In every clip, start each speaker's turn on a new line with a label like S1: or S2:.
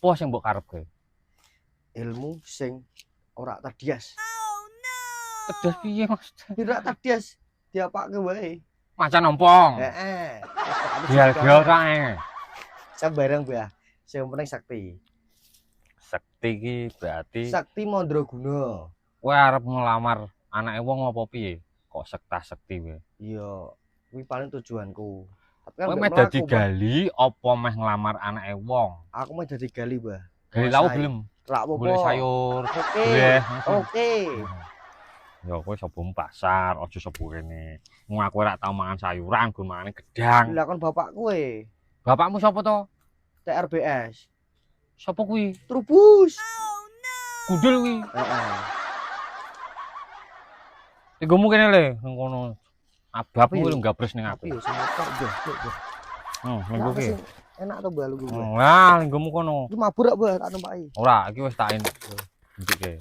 S1: Apa sing mbok karepke?
S2: Ilmu sing ora tedias.
S1: Tedas piye, Mas?
S2: Ora tedias, diapake wae.
S1: Macan ompong.
S2: Heeh.
S1: Dial-dial kae.
S2: Sembarang, Mbah. Sing penting sakti.
S1: Sekti iki berarti
S2: Sakti mandraguna.
S1: kowe arep ngelamar anake wong apa piye? Kok sekta-sekti kowe?
S2: Iya, kuwi paling tujuanku. Tapi kan
S1: Kowe
S2: mbek
S1: meh dadi
S2: mlaku, Mbah.
S1: gali apa meh nglamar anake wong?
S2: Aku mah dadi gali, Mbah.
S1: Gali lawu
S2: Nguasai.
S1: gelem.
S2: Rak
S1: Golek
S2: apa-apa.
S1: sayur.
S2: Oke.
S1: Golek.
S2: Oke.
S1: Ya kowe sobo pasar, aja sobo kene. Wong aku ora tau mangan sayuran, gun mangane gedang.
S2: Lah kon bapakku e,
S1: Bapakmu sapa to?
S2: TRBS.
S1: Sapa kuwi?
S2: Trubus.
S1: Gundul kuwi.
S2: Heeh.
S1: Tenggomu kene le, nang kono. Ababmu
S2: Iya.
S1: lho gabres ning aku.
S2: Tapi yo sing motor, Mbah.
S1: Minggu ki.
S2: Enak to, Mbah, lu kuwi.
S1: Lah, tenggomu kono.
S2: Iki mabur kok, Mbah, tak numpaki.
S1: Ora, iki wis tak entike.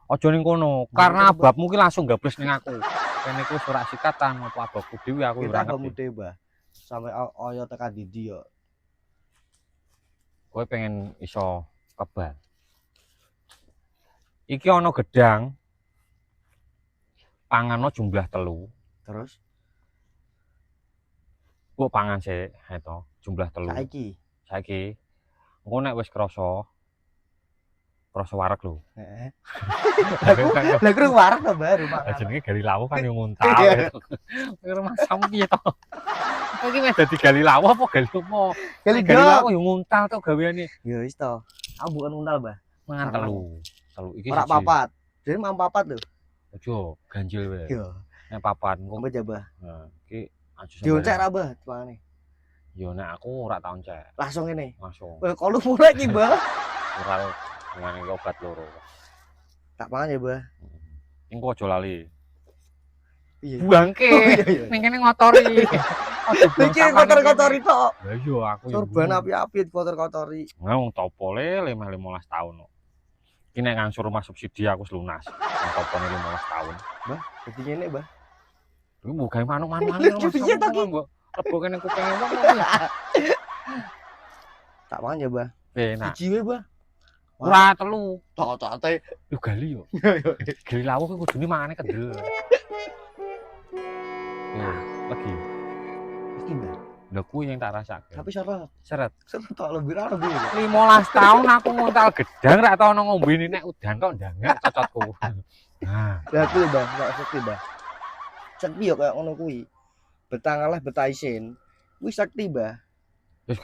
S1: Aja ning kono, karena ababmu ki langsung gabres ning aku. Kene ku ora sikatan apa ababku dhewe aku ora
S2: Kita
S1: ngerti.
S2: mude, Mbah. Sampai oyo tekan dindi yo.
S1: Kowe pengen iso kebal. Iki ana gedang. Panganno jumlah 3.
S2: Terus
S1: Kok pangan sik, to, jumlah 3.
S2: saiki.
S1: Engko nek wis krasa wareg lho.
S2: Heeh. Lah ku wareg to, Mbah, rumah.
S1: Jenenge gali lawu kan yo nguntal. Kira masamu piye to? Kowe iki meh dadi gali lawu apa gali apa?
S2: Gali
S1: Gali
S2: dok.
S1: lawu yo nguntal to gaweane.
S2: Ya wis to. Aku bukan untal, Mbah.
S1: Mangan 3. 3 iki
S2: Ora
S1: siji.
S2: papat. Jadi mau papat lho.
S1: Aja ganjil wae.
S2: Iya.
S1: Nek papat engko
S2: Mbah Mbah.
S1: nah iki aja
S2: Dioncek ra, Mbah, pangane.
S1: Yo nek aku ora tau cek.
S2: Langsung ngene.
S1: Langsung.
S2: Kalau mulai iki, Mbah.
S1: Ora ngene iki obat loro.
S2: Tak pangan ya, Mbah.
S1: Engko aja lali.
S2: Iya.
S1: Buangke.
S2: Iya.
S1: Ning kene ngotori. Aja buang
S2: Iki
S1: sampah
S2: kotor-kotori tok.
S1: Lah iya aku yo.
S2: Sorban api-api kotor-kotori.
S1: Wong topole 15 tahun kok. Iki nek ngangsur rumah subsidi aku wis lunas. Wong topone 15 tahun.
S2: Mbah, dadi ngene, Mbah.
S1: Iku mbok gawe manuk-manukan
S2: Lho, piye to, Ki?
S1: mbok lebo kene kupenge wong.
S2: Tak pangan ya, Mbah.
S1: Enak.
S2: Siji wae, Mbah.
S1: Ora 3.
S2: Tok-toke.
S1: Yo gali yo. Gali lawu kuwi kudune mangane kendel. Lagi.
S2: Iki, Mbah.
S1: Lha kuwi yang tak rasake.
S2: Tapi syarat.
S1: Seret.
S2: Syarat tok lebih ra lebih.
S1: 15 tahun aku nguntal gedang ra tau ono ngombene nek udan kok ndangak cocotku. Nah,
S2: Lah kuwi, Mbah, enggak sakti, Mbah. Sakti yo kayak ngono kuwi. Betah ngalah betah isin. Kuwi sakti, Mbah.
S1: wis